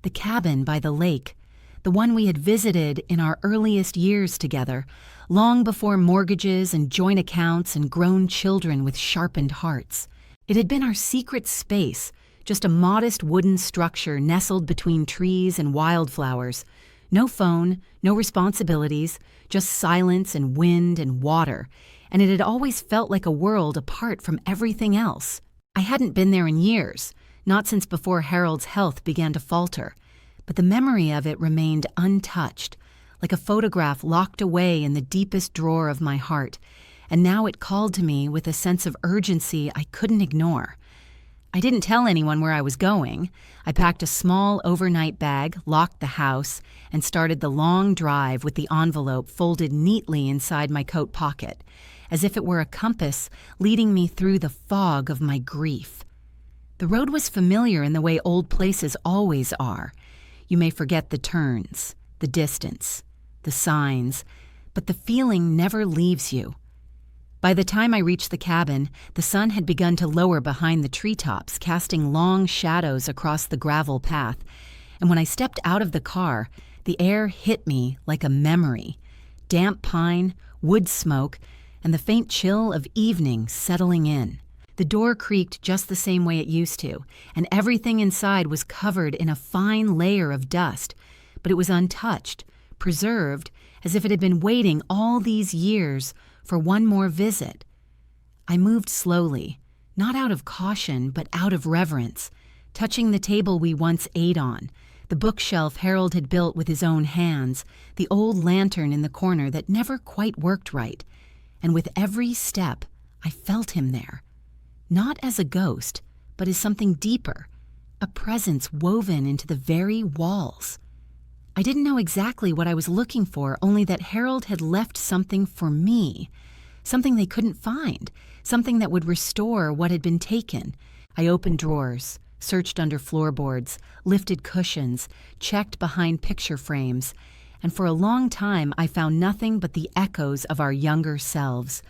[SPEAKER 1] The cabin by the lake, the one we had visited in our earliest years together, long before mortgages and joint accounts and grown children with sharpened hearts. It had been our secret space, just a modest wooden structure nestled between trees and wildflowers. No phone, no responsibilities, just silence and wind and water, and it had always felt like a world apart from everything else. I hadn't been there in years, not since before Harold's health began to falter, but the memory of it remained untouched, like a photograph locked away in the deepest drawer of my heart, and now it called to me with a sense of urgency I couldn't ignore. I didn't tell anyone where I was going. I packed a small overnight bag, locked the house, and started the long drive with the envelope folded neatly inside my coat pocket, as if it were a compass leading me through the fog of my grief. The road was familiar in the way old places always are. You may forget the turns, the distance, the signs, but the feeling never leaves you. By the time I reached the cabin, the sun had begun to lower behind the treetops, casting long shadows across the gravel path, and when I stepped out of the car, the air hit me like a memory. Damp pine, wood smoke, and the faint chill of evening settling in. The door creaked just the same way it used to, and everything inside was covered in a fine layer of dust, but it was untouched, preserved, as if it had been waiting all these years for one more visit. I moved slowly, not out of caution, but out of reverence, touching the table we once ate on, the bookshelf Harold had built with his own hands, the old lantern in the corner that never quite worked right, and with every step, I felt him there. Not as a ghost, but as something deeper, a presence woven into the very walls. I didn't know exactly what I was looking for, only that Harold had left something for me, something they couldn't find, something that would restore what had been taken. I opened drawers, searched under floorboards, lifted cushions, checked behind picture frames, and for a long time I found nothing but the echoes of our younger selves.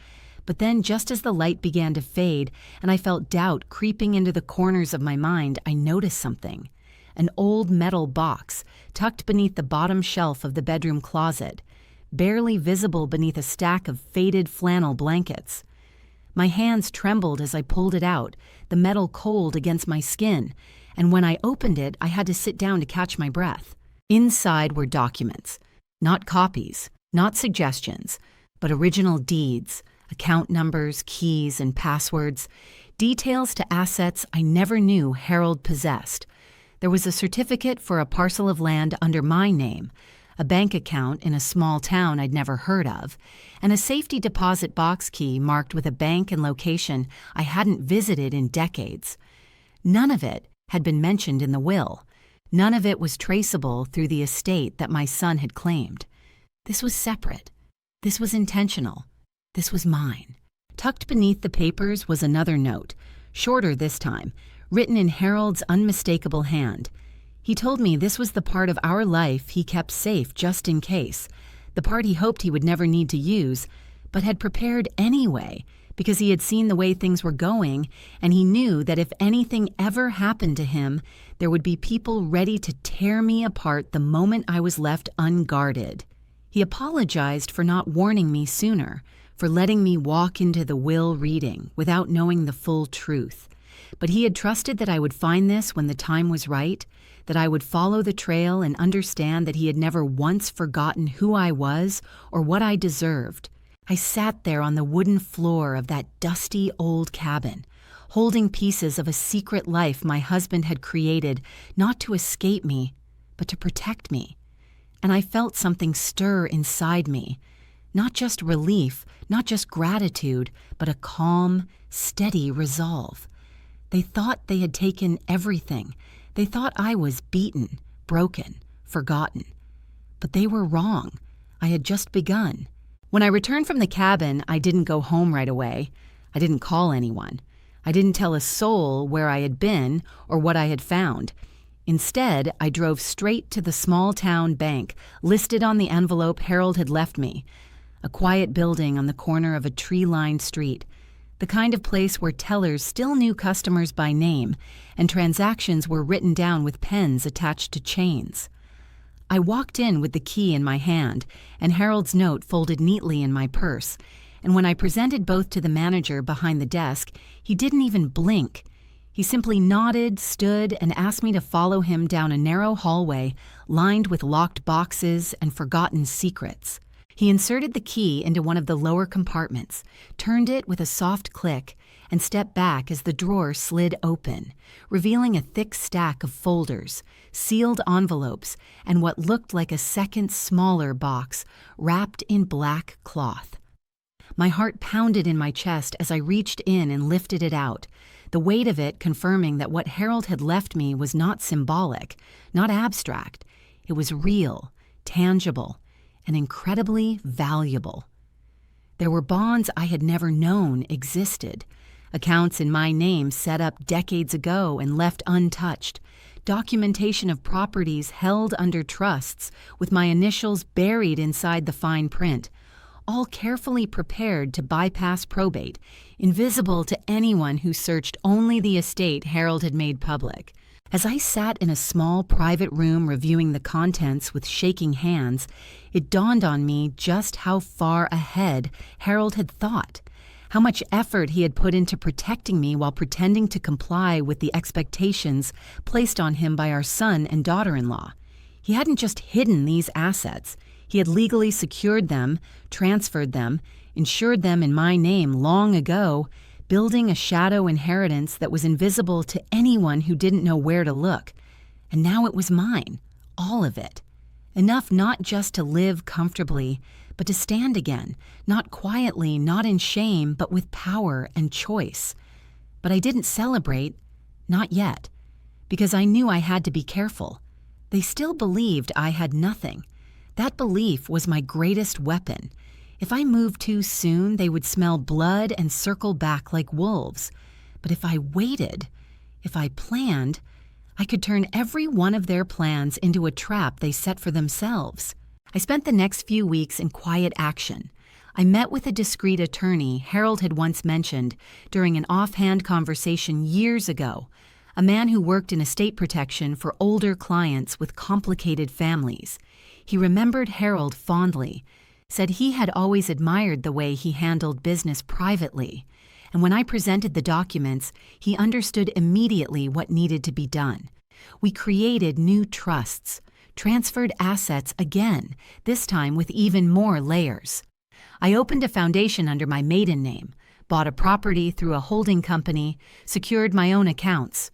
[SPEAKER 1] But then, just as the light began to fade and I felt doubt creeping into the corners of my mind, I noticed something. An old metal box tucked beneath the bottom shelf of the bedroom closet, barely visible beneath a stack of faded flannel blankets. My hands trembled as I pulled it out, the metal cold against my skin, and when I opened it, I had to sit down to catch my breath. Inside were documents, not copies, not suggestions, but original deeds, account numbers, keys, and passwords, details to assets I never knew Harold possessed. There was a certificate for a parcel of land under my name, a bank account in a small town I'd never heard of, and a safety deposit box key marked with a bank and location I hadn't visited in decades. None of it had been mentioned in the will. None of it was traceable through the estate that my son had claimed. This was separate. This was intentional. This was mine. Tucked beneath the papers was another note, shorter this time, written in Harold's unmistakable hand. He told me this was the part of our life he kept safe just in case, the part he hoped he would never need to use, but had prepared anyway because he had seen the way things were going, and he knew that if anything ever happened to him, there would be people ready to tear me apart the moment I was left unguarded. He apologized for not warning me sooner, for letting me walk into the will reading without knowing the full truth. But he had trusted that I would find this when the time was right, that I would follow the trail and understand that he had never once forgotten who I was or what I deserved. I sat there on the wooden floor of that dusty old cabin, holding pieces of a secret life my husband had created, not to escape me, but to protect me. And I felt something stir inside me, not just relief, not just gratitude, but a calm, steady resolve. They thought they had taken everything. They thought I was beaten, broken, forgotten. But they were wrong. I had just begun. When I returned from the cabin, I didn't go home right away. I didn't call anyone. I didn't tell a soul where I had been or what I had found. Instead, I drove straight to the small-town bank listed on the envelope Harold had left me, a quiet building on the corner of a tree-lined street, the kind of place where tellers still knew customers by name and transactions were written down with pens attached to chains. I walked in with the key in my hand and Harold's note folded neatly in my purse, and when I presented both to the manager behind the desk, he didn't even blink. He simply nodded, stood, and asked me to follow him down a narrow hallway lined with locked boxes and forgotten secrets. He inserted the key into one of the lower compartments, turned it with a soft click, and stepped back as the drawer slid open, revealing a thick stack of folders, sealed envelopes, and what looked like a second smaller box wrapped in black cloth. My heart pounded in my chest as I reached in and lifted it out, the weight of it confirming that what Harold had left me was not symbolic, not abstract. It was real, tangible, and incredibly valuable. There were bonds I had never known existed, accounts in my name set up decades ago and left untouched, documentation of properties held under trusts with my initials buried inside the fine print, all carefully prepared to bypass probate, invisible to anyone who searched only the estate Harold had made public. As I sat in a small private room reviewing the contents with shaking hands, it dawned on me just how far ahead Harold had thought, how much effort he had put into protecting me while pretending to comply with the expectations placed on him by our son and daughter-in-law. He hadn't just hidden these assets. He had legally secured them, transferred them, insured them in my name long ago, building a shadow inheritance that was invisible to anyone who didn't know where to look. And now it was mine, all of it. Enough not just to live comfortably, but to stand again, not quietly, not in shame, but with power and choice. But I didn't celebrate, not yet, because I knew I had to be careful. They still believed I had nothing. That belief was my greatest weapon. If I moved too soon, they would smell blood and circle back like wolves. But if I waited, if I planned, I could turn every one of their plans into a trap they set for themselves. I spent the next few weeks in quiet action. I met with a discreet attorney Harold had once mentioned during an offhand conversation years ago, a man who worked in estate protection for older clients with complicated families. He remembered Harold fondly, said he had always admired the way he handled business privately, and when I presented the documents, he understood immediately what needed to be done. We created new trusts, transferred assets again, this time with even more layers. I opened a foundation under my maiden name, bought a property through a holding company, secured my own accounts.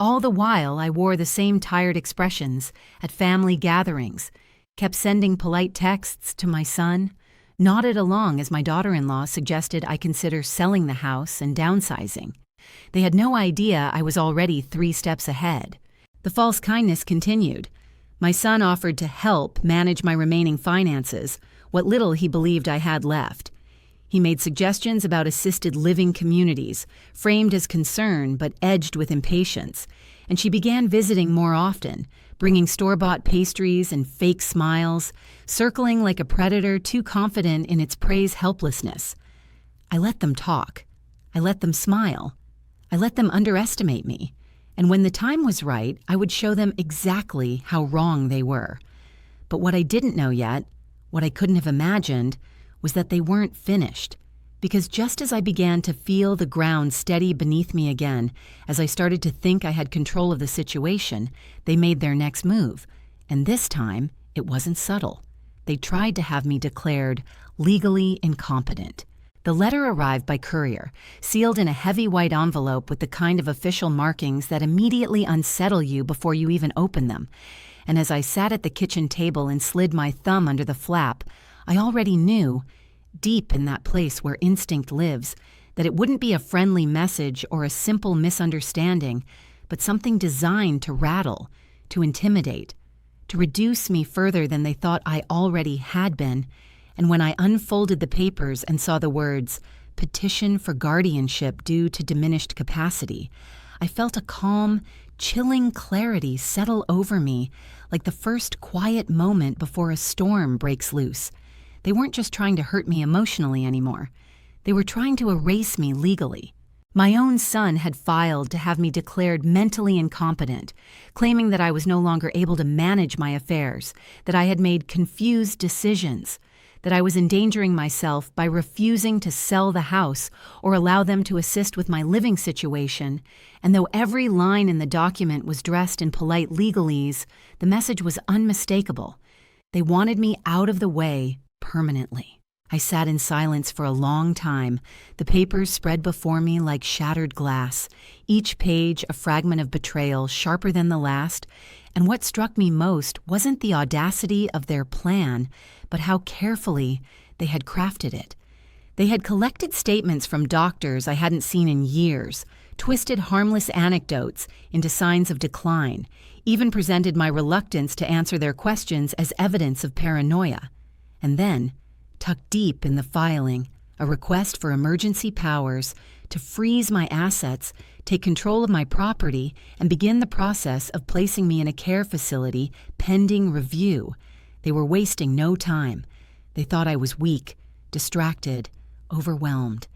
[SPEAKER 1] All the while, I wore the same tired expressions at family gatherings, kept sending polite texts to my son, nodded along as my daughter-in-law suggested I consider selling the house and downsizing. They had no idea I was already 3 steps ahead. The false kindness continued. My son offered to help manage my remaining finances, what little he believed I had left. He made suggestions about assisted living communities, framed as concern but edged with impatience, and she began visiting more often, bringing store-bought pastries and fake smiles, circling like a predator too confident in its prey's helplessness. I let them talk. I let them smile. I let them underestimate me. And when the time was right, I would show them exactly how wrong they were. But what I didn't know yet, what I couldn't have imagined, was that they weren't finished. Because just as I began to feel the ground steady beneath me again, as I started to think I had control of the situation, they made their next move. And this time, it wasn't subtle. They tried to have me declared legally incompetent. The letter arrived by courier, sealed in a heavy white envelope with the kind of official markings that immediately unsettle you before you even open them. And as I sat at the kitchen table and slid my thumb under the flap, I already knew, deep in that place where instinct lives, that it wouldn't be a friendly message or a simple misunderstanding, but something designed to rattle, to intimidate, to reduce me further than they thought I already had been, and when I unfolded the papers and saw the words, "Petition for guardianship due to diminished capacity," I felt a calm, chilling clarity settle over me, like the first quiet moment before a storm breaks loose. They weren't just trying to hurt me emotionally anymore. They were trying to erase me legally. My own son had filed to have me declared mentally incompetent, claiming that I was no longer able to manage my affairs, that I had made confused decisions, that I was endangering myself by refusing to sell the house or allow them to assist with my living situation, and though every line in the document was dressed in polite legalese, the message was unmistakable. They wanted me out of the way permanently. I sat in silence for a long time, the papers spread before me like shattered glass, each page a fragment of betrayal sharper than the last, and what struck me most wasn't the audacity of their plan, but how carefully they had crafted it. They had collected statements from doctors I hadn't seen in years, twisted harmless anecdotes into signs of decline, even presented my reluctance to answer their questions as evidence of paranoia. And then, tucked deep in the filing, a request for emergency powers to freeze my assets, take control of my property, and begin the process of placing me in a care facility pending review. They were wasting no time. They thought I was weak, distracted, overwhelmed.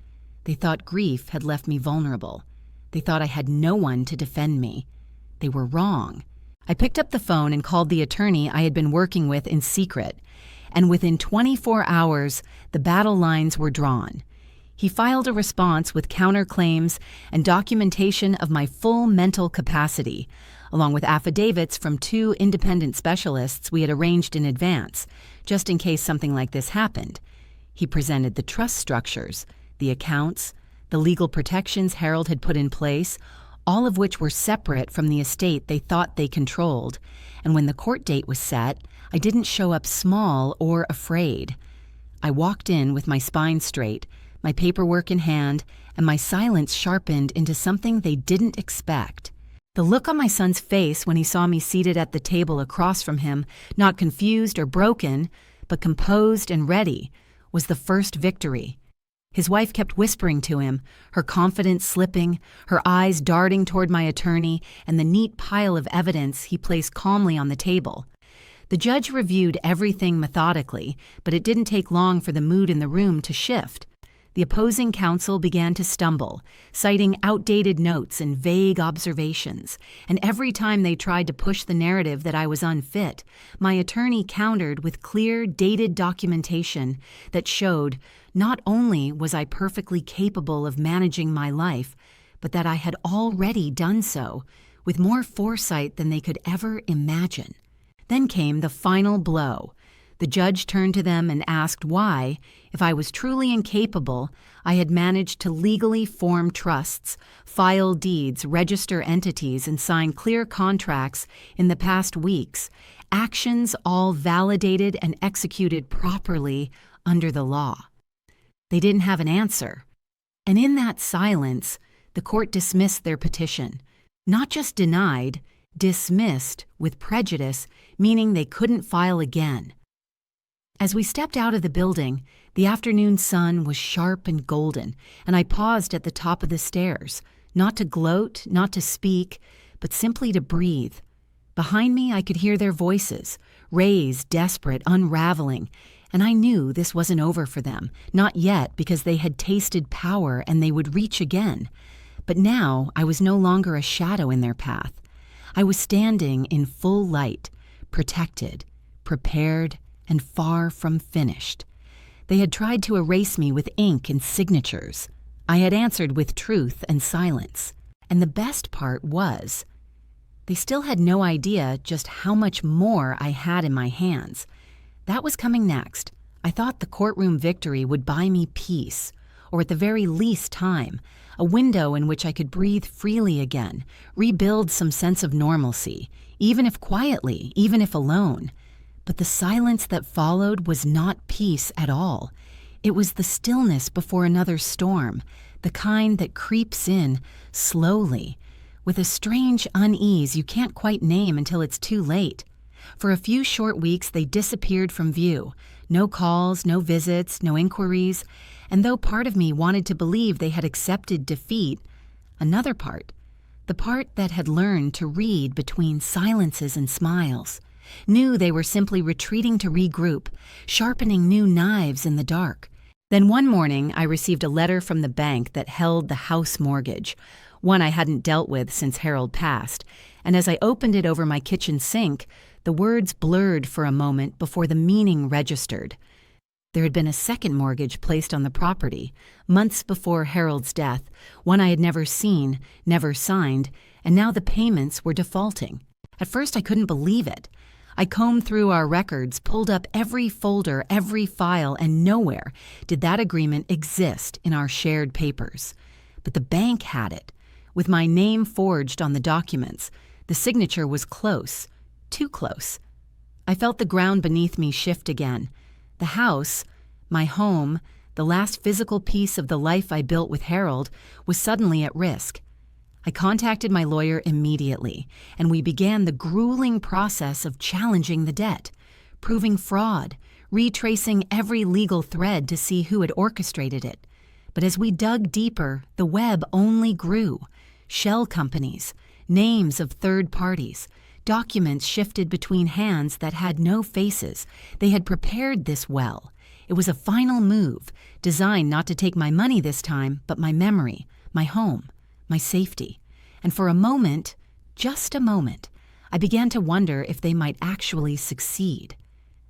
[SPEAKER 1] They thought grief had left me vulnerable. They thought I had no one to defend me. They were wrong. I picked up the phone and called the attorney I had been working with in secret, and within 24 hours, the battle lines were drawn. He filed a response with counterclaims and documentation of my full mental capacity, along with affidavits from 2 independent specialists we had arranged in advance, just in case something like this happened. He presented the trust structures, the accounts, the legal protections Harold had put in place, all of which were separate from the estate they thought they controlled, and when the court date was set, I didn't show up small or afraid. I walked in with my spine straight, my paperwork in hand, and my silence sharpened into something they didn't expect. The look on my son's face when he saw me seated at the table across from him, not confused or broken, but composed and ready, was the first victory. His wife kept whispering to him, her confidence slipping, her eyes darting toward my attorney and the neat pile of evidence he placed calmly on the table. The judge reviewed everything methodically, but it didn't take long for the mood in the room to shift. The opposing counsel began to stumble, citing outdated notes and vague observations, and every time they tried to push the narrative that I was unfit, my attorney countered with clear, dated documentation that showed not only was I perfectly capable of managing my life, but that I had already done so, with more foresight than they could ever imagine. Then came the final blow. The judge turned to them and asked why, if I was truly incapable, I had managed to legally form trusts, file deeds, register entities, and sign clear contracts in the past weeks, actions all validated and executed properly under the law. They didn't have an answer. And in that silence, the court dismissed their petition. Not just denied, dismissed with prejudice, meaning they couldn't file again. As we stepped out of the building, the afternoon sun was sharp and golden, and I paused at the top of the stairs, not to gloat, not to speak, but simply to breathe. Behind me, I could hear their voices, raised, desperate, unraveling, and I knew this wasn't over for them, not yet because they had tasted power and they would reach again. But now I was no longer a shadow in their path. I was standing in full light, protected, prepared, and far from finished. They had tried to erase me with ink and signatures. I had answered with truth and silence. And the best part was, they still had no idea just how much more I had in my hands. That was coming next. I thought the courtroom victory would buy me peace, or at the very least time, a window in which I could breathe freely again, rebuild some sense of normalcy, even if quietly, even if alone. But the silence that followed was not peace at all. It was the stillness before another storm, the kind that creeps in slowly, with a strange unease you can't quite name until it's too late. For a few short weeks, they disappeared from view. No calls, no visits, no inquiries. And though part of me wanted to believe they had accepted defeat, another part, the part that had learned to read between silences and smiles, knew they were simply retreating to regroup, sharpening new knives in the dark. Then one morning, I received a letter from the bank that held the house mortgage, one I hadn't dealt with since Harold passed, and as I opened it over my kitchen sink, the words blurred for a moment before the meaning registered. There had been a second mortgage placed on the property, months before Harold's death, one I had never seen, never signed, and now the payments were defaulting. At first I couldn't believe it. I combed through our records, pulled up every folder, every file, and nowhere did that agreement exist in our shared papers. But the bank had it. With my name forged on the documents, the signature was close, too close. I felt the ground beneath me shift again. The house, my home, the last physical piece of the life I built with Harold, was suddenly at risk. I contacted my lawyer immediately, and we began the grueling process of challenging the debt, proving fraud, retracing every legal thread to see who had orchestrated it. But as we dug deeper, the web only grew. Shell companies, names of third parties, documents shifted between hands that had no faces. They had prepared this well. It was a final move, designed not to take my money this time, but my memory, my home, my safety. And for a moment, just a moment, I began to wonder if they might actually succeed.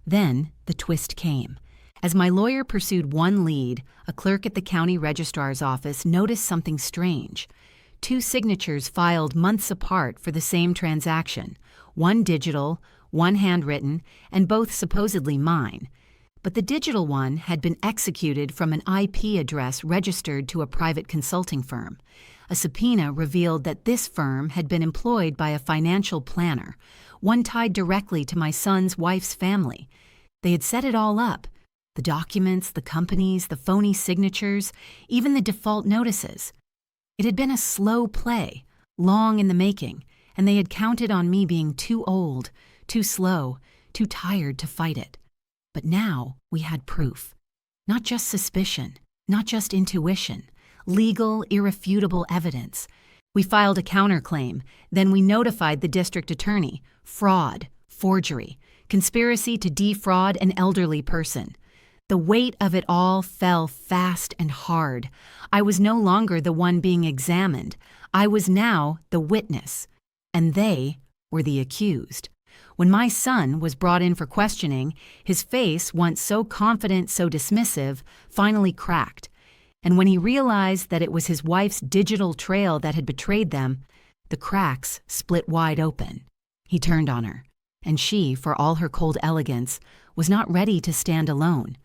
[SPEAKER 1] Then the twist came. As my lawyer pursued one lead, a clerk at the county registrar's office noticed something strange. 2 signatures filed months apart for the same transaction, one digital, one handwritten, and both supposedly mine. But the digital one had been executed from an IP address registered to a private consulting firm. A subpoena revealed that this firm had been employed by a financial planner, one tied directly to my son's wife's family. They had set it all up: the documents, the companies, the phony signatures, even the default notices. It had been a slow play, long in the making, and they had counted on me being too old, too slow, too tired to fight it. But now we had proof. Not just suspicion, not just intuition, legal, irrefutable evidence. We filed a counterclaim, then we notified the district attorney. Fraud, forgery, conspiracy to defraud an elderly person. The weight of it all fell fast and hard. I was no longer the one being examined. I was now the witness, and they were the accused. When my son was brought in for questioning, his face, once so confident, so dismissive, finally cracked. And when he realized that it was his wife's digital trail that had betrayed them, the cracks split wide open. He turned on her, and she, for all her cold elegance, was not ready to stand alone.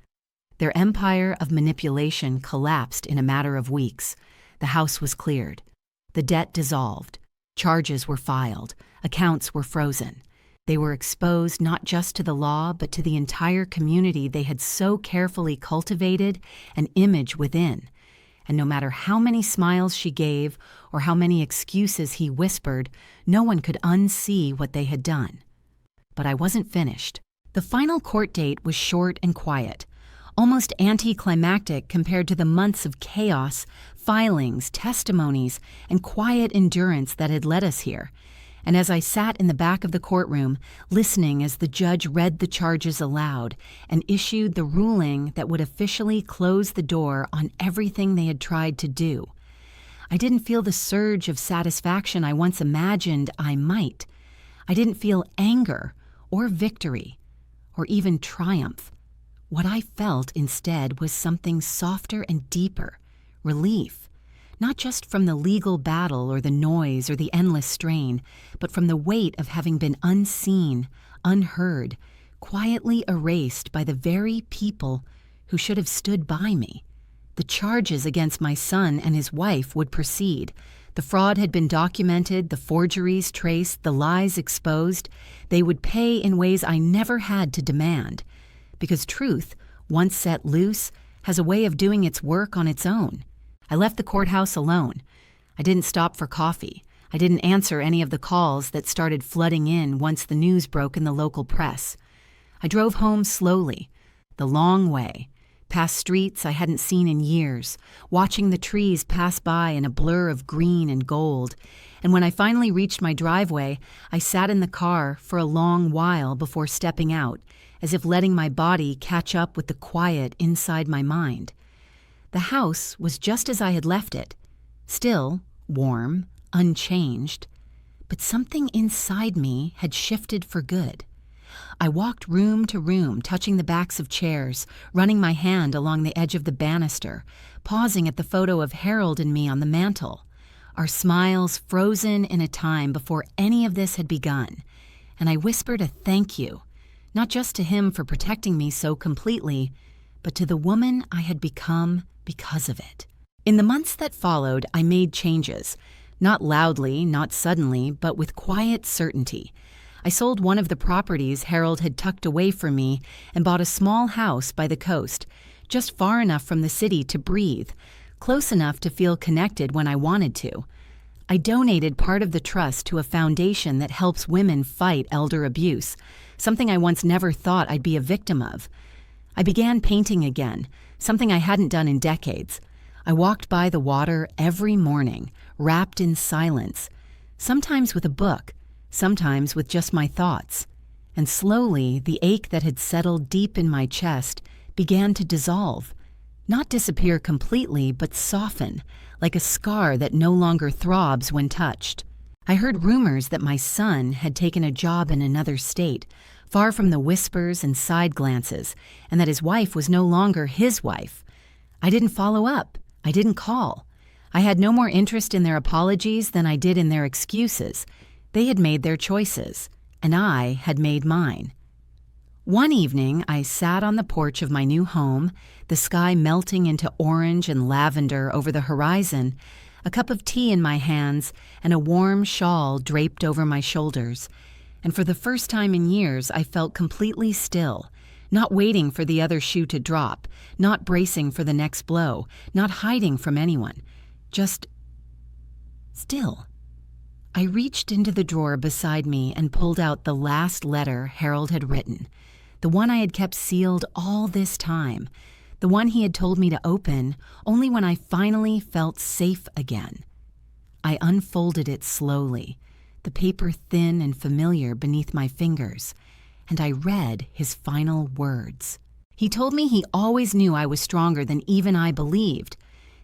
[SPEAKER 1] Their empire of manipulation collapsed in a matter of weeks. The house was cleared. The debt dissolved. Charges were filed. Accounts were frozen. They were exposed not just to the law, but to the entire community they had so carefully cultivated an image within. And no matter how many smiles she gave or how many excuses he whispered, no one could unsee what they had done. But I wasn't finished. The final court date was short and quiet, almost anticlimactic compared to the months of chaos, filings, testimonies, and quiet endurance that had led us here. And as I sat in the back of the courtroom, listening as the judge read the charges aloud and issued the ruling that would officially close the door on everything they had tried to do, I didn't feel the surge of satisfaction I once imagined I might. I didn't feel anger or victory or even triumph. What I felt instead was something softer and deeper, relief. Not just from the legal battle or the noise or the endless strain, but from the weight of having been unseen, unheard, quietly erased by the very people who should have stood by me. The charges against my son and his wife would proceed. The fraud had been documented, the forgeries traced, the lies exposed. They would pay in ways I never had to demand. Because truth, once set loose, has a way of doing its work on its own. I left the courthouse alone. I didn't stop for coffee. I didn't answer any of the calls that started flooding in once the news broke in the local press. I drove home slowly, the long way, past streets I hadn't seen in years, watching the trees pass by in a blur of green and gold. And when I finally reached my driveway, I sat in the car for a long while before stepping out, as if letting my body catch up with the quiet inside my mind. The house was just as I had left it, still warm, unchanged, but something inside me had shifted for good. I walked room to room, touching the backs of chairs, running my hand along the edge of the banister, pausing at the photo of Harold and me on the mantel, our smiles frozen in a time before any of this had begun. And I whispered a thank you, not just to him for protecting me so completely, but to the woman I had become because of it. In the months that followed, I made changes. Not loudly, not suddenly, but with quiet certainty. I sold one of the properties Harold had tucked away from me and bought a small house by the coast, just far enough from the city to breathe, close enough to feel connected when I wanted to. I donated part of the trust to a foundation that helps women fight elder abuse, something I once never thought I'd be a victim of. I began painting again, something I hadn't done in decades. I walked by the water every morning, wrapped in silence, sometimes with a book, sometimes with just my thoughts. And slowly, the ache that had settled deep in my chest began to dissolve. Not disappear completely, but soften, like a scar that no longer throbs when touched. I heard rumors that my son had taken a job in another state, far from the whispers and side glances, and that his wife was no longer his wife. I didn't follow up. I didn't call. I had no more interest in their apologies than I did in their excuses. They had made their choices, and I had made mine. One evening, I sat on the porch of my new home, the sky melting into orange and lavender over the horizon, a cup of tea in my hands, and a warm shawl draped over my shoulders. And for the first time in years, I felt completely still, not waiting for the other shoe to drop, not bracing for the next blow, not hiding from anyone, just still. I reached into the drawer beside me and pulled out the last letter Harold had written, the one I had kept sealed all this time, the one he had told me to open only when I finally felt safe again. I unfolded it slowly, the paper thin and familiar beneath my fingers, and I read his final words. He told me he always knew I was stronger than even I believed,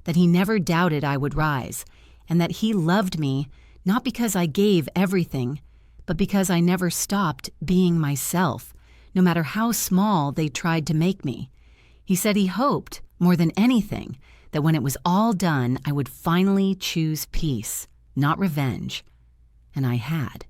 [SPEAKER 1] that he never doubted I would rise, and that he loved me not because I gave everything, but because I never stopped being myself, no matter how small they tried to make me. He said he hoped, more than anything, that when it was all done, I would finally choose peace, not revenge. And I had.